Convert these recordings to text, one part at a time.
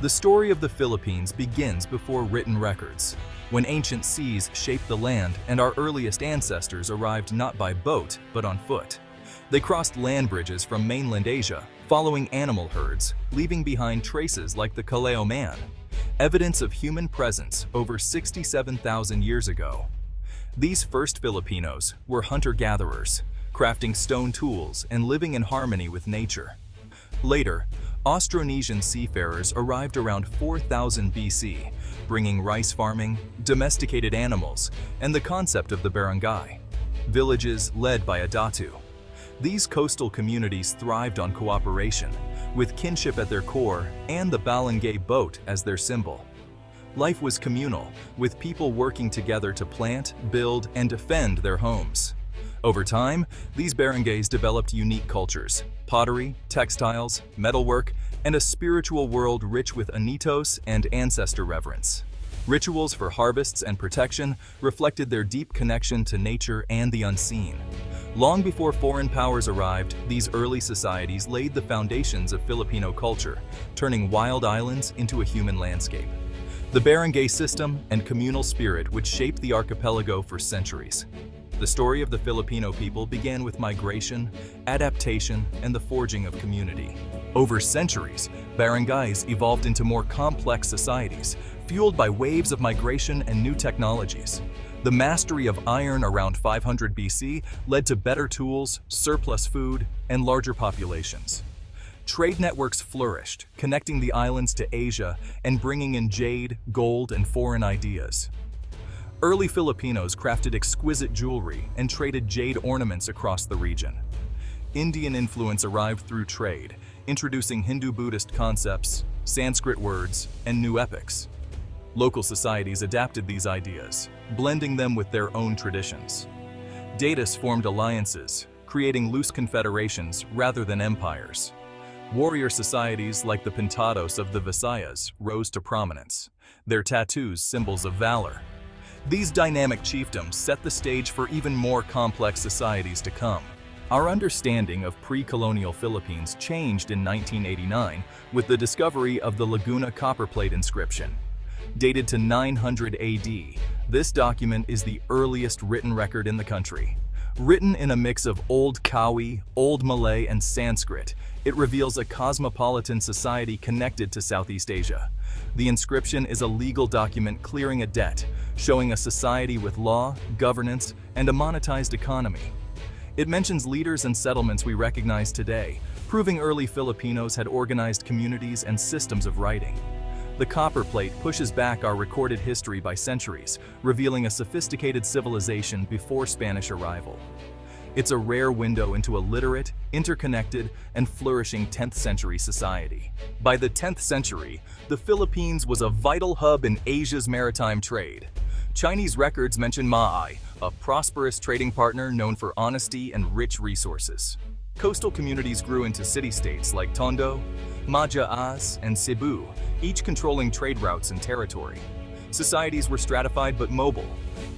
The story of the Philippines begins before written records, when ancient seas shaped the land and our earliest ancestors arrived not by boat, but on foot. They crossed land bridges from mainland Asia, following animal herds, leaving behind traces like the Kalao Man, evidence of human presence over 67,000 years ago. These first Filipinos were hunter-gatherers, crafting stone tools and living in harmony with nature. Later, Austronesian seafarers arrived around 4000 BC, bringing rice farming, domesticated animals, and the concept of the barangay, villages led by a datu. These coastal communities thrived on cooperation, with kinship at their core and the barangay boat as their symbol. Life was communal, with people working together to plant, build, and defend their homes. Over time, these barangays developed unique cultures: pottery, textiles, metalwork, and a spiritual world rich with anitos and ancestor reverence. Rituals for harvests and protection reflected their deep connection to nature and the unseen. Long before foreign powers arrived, these early societies laid the foundations of Filipino culture, turning wild islands into a human landscape. The barangay system and communal spirit would shape the archipelago for centuries. The story of the Filipino people began with migration, adaptation, and the forging of community. Over centuries, barangays evolved into more complex societies, fueled by waves of migration and new technologies. The mastery of iron around 500 BC led to better tools, surplus food, and larger populations. Trade networks flourished, connecting the islands to Asia and bringing in jade, gold, and foreign ideas. Early Filipinos crafted exquisite jewelry and traded jade ornaments across the region. Indian influence arrived through trade, introducing Hindu-Buddhist concepts, Sanskrit words, and new epics. Local societies adapted these ideas, blending them with their own traditions. Datus formed alliances, creating loose confederations rather than empires. Warrior societies like the Pintados of the Visayas rose to prominence, their tattoos symbols of valor. These dynamic chiefdoms set the stage for even more complex societies to come. Our understanding of pre-colonial Philippines changed in 1989 with the discovery of the Laguna copperplate inscription. Dated to 900 AD, this document is the earliest written record in the country. Written in a mix of Old Kawi, Old Malay, and Sanskrit, it reveals a cosmopolitan society connected to Southeast Asia. The inscription is a legal document clearing a debt, showing a society with law, governance, and a monetized economy. It mentions leaders and settlements we recognize today, proving early Filipinos had organized communities and systems of writing. The copperplate pushes back our recorded history by centuries, revealing a sophisticated civilization before Spanish arrival. It's a rare window into a literate, interconnected, and flourishing 10th century society. By the 10th century, the Philippines was a vital hub in Asia's maritime trade. Chinese records mention Maay, a prosperous trading partner known for honesty and rich resources. Coastal communities grew into city-states like Tondo, Majaas, and Cebu, each controlling trade routes and territory. Societies were stratified but mobile,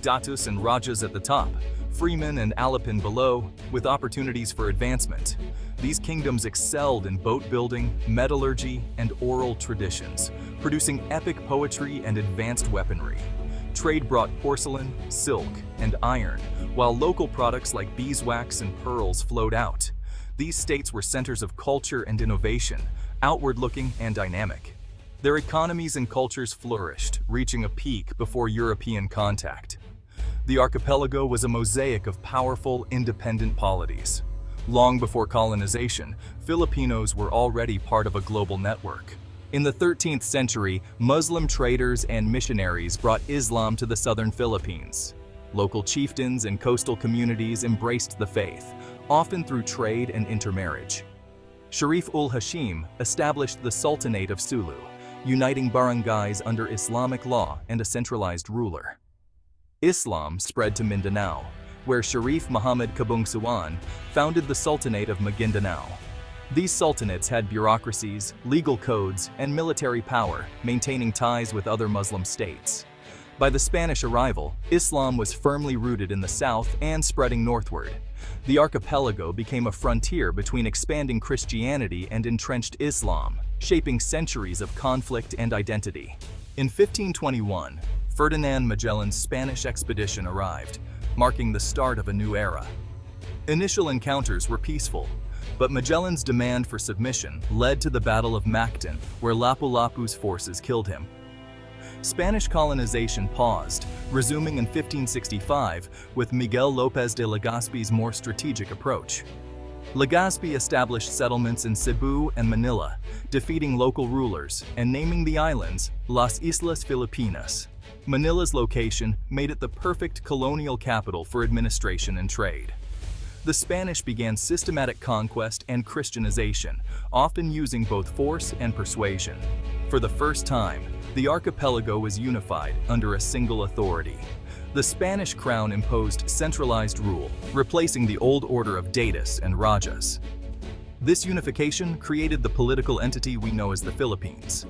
datus and rajas at the top, freemen and alipin below, with opportunities for advancement. These kingdoms excelled in boat building, metallurgy, and oral traditions, producing epic poetry and advanced weaponry. Trade brought porcelain, silk, and iron, while local products like beeswax and pearls flowed out. These states were centers of culture and innovation, outward-looking and dynamic. Their economies and cultures flourished, reaching a peak before European contact. The archipelago was a mosaic of powerful, independent polities. Long before colonization, Filipinos were already part of a global network. In the 13th century, Muslim traders and missionaries brought Islam to the southern Philippines. Local chieftains and coastal communities embraced the faith, often through trade and intermarriage. Sharif-ul-Hashim established the Sultanate of Sulu, uniting barangays under Islamic law and a centralized ruler. Islam spread to Mindanao, where Sharif Muhammad Kabungsuan founded the Sultanate of Maguindanao. These sultanates had bureaucracies, legal codes, and military power, maintaining ties with other Muslim states. By the Spanish arrival, Islam was firmly rooted in the south and spreading northward. The archipelago became a frontier between expanding Christianity and entrenched Islam, shaping centuries of conflict and identity. In 1521, Ferdinand Magellan's Spanish expedition arrived, marking the start of a new era. Initial encounters were peaceful, but Magellan's demand for submission led to the Battle of Mactan, where Lapu-Lapu's forces killed him. Spanish colonization paused, resuming in 1565 with Miguel López de Legazpi's more strategic approach. Legazpi established settlements in Cebu and Manila, defeating local rulers and naming the islands Las Islas Filipinas. Manila's location made it the perfect colonial capital for administration and trade. The Spanish began systematic conquest and Christianization, often using both force and persuasion. For the first time, the archipelago was unified under a single authority. The Spanish crown imposed centralized rule, replacing the old order of datus and rajas. This unification created the political entity we know as the Philippines.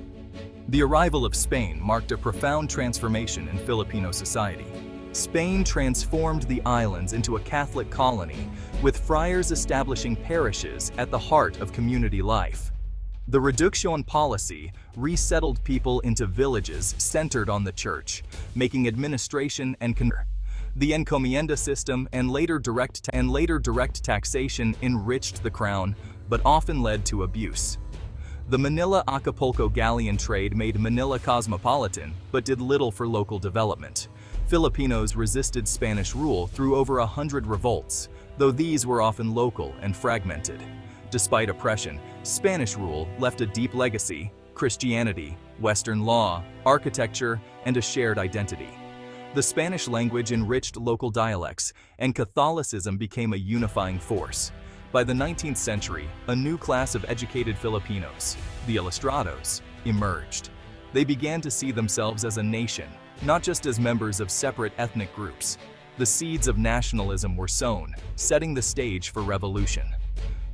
The arrival of Spain marked a profound transformation in Filipino society. Spain transformed the islands into a Catholic colony, with friars establishing parishes at the heart of community life. The reducción policy resettled people into villages centered on the church, making administration and the encomienda system and later direct taxation enriched the crown, but often led to abuse. The Manila-Acapulco galleon trade made Manila cosmopolitan, but did little for local development. Filipinos resisted Spanish rule through over 100 revolts, though these were often local and fragmented. Despite oppression, Spanish rule left a deep legacy: Christianity, Western law, architecture, and a shared identity. The Spanish language enriched local dialects, and Catholicism became a unifying force. By the 19th century, a new class of educated Filipinos, the ilustrados, emerged. They began to see themselves as a nation, not just as members of separate ethnic groups. The seeds of nationalism were sown, setting the stage for revolution.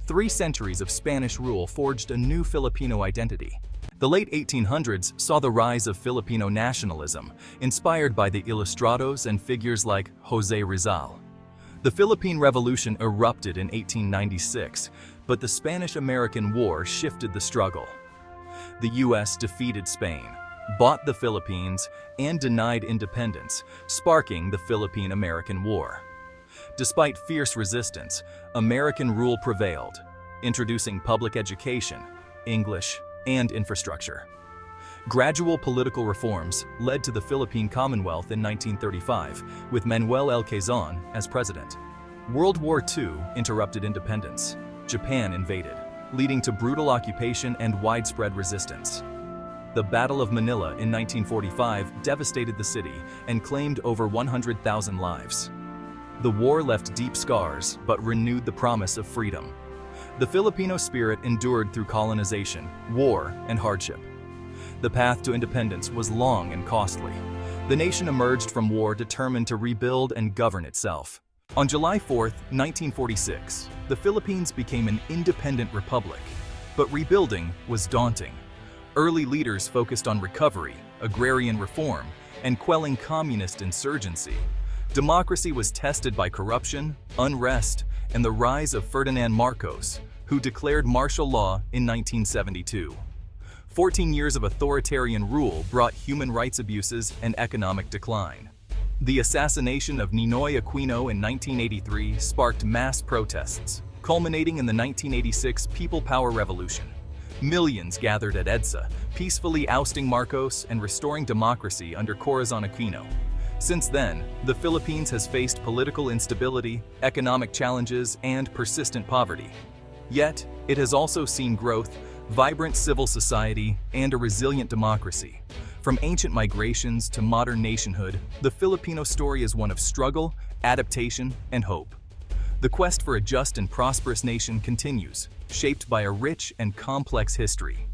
3 centuries of Spanish rule forged a new Filipino identity. The late 1800s saw the rise of Filipino nationalism, inspired by the ilustrados and figures like José Rizal. The Philippine Revolution erupted in 1896, but the Spanish-American War shifted the struggle. The U.S. defeated Spain, bought the Philippines, and denied independence, sparking the Philippine-American War. Despite fierce resistance, American rule prevailed, introducing public education, English, and infrastructure. Gradual political reforms led to the Philippine Commonwealth in 1935, with Manuel L. Quezon as president. World War II interrupted independence. Japan invaded, leading to brutal occupation and widespread resistance. The Battle of Manila in 1945 devastated the city and claimed over 100,000 lives. The war left deep scars, but renewed the promise of freedom. The Filipino spirit endured through colonization, war, and hardship. The path to independence was long and costly. The nation emerged from war determined to rebuild and govern itself. On July 4, 1946, the Philippines became an independent republic, but rebuilding was daunting. Early leaders focused on recovery, agrarian reform, and quelling communist insurgency. Democracy was tested by corruption, unrest, and the rise of Ferdinand Marcos, who declared martial law in 1972. 14 years of authoritarian rule brought human rights abuses and economic decline. The assassination of Ninoy Aquino in 1983 sparked mass protests, culminating in the 1986 People Power Revolution. Millions gathered at EDSA, peacefully ousting Marcos and restoring democracy under Corazon Aquino. Since then, the Philippines has faced political instability, economic challenges, and persistent poverty. Yet, it has also seen growth, vibrant civil society, and a resilient democracy. From ancient migrations to modern nationhood, the Filipino story is one of struggle, adaptation, and hope. The quest for a just and prosperous nation continues, shaped by a rich and complex history.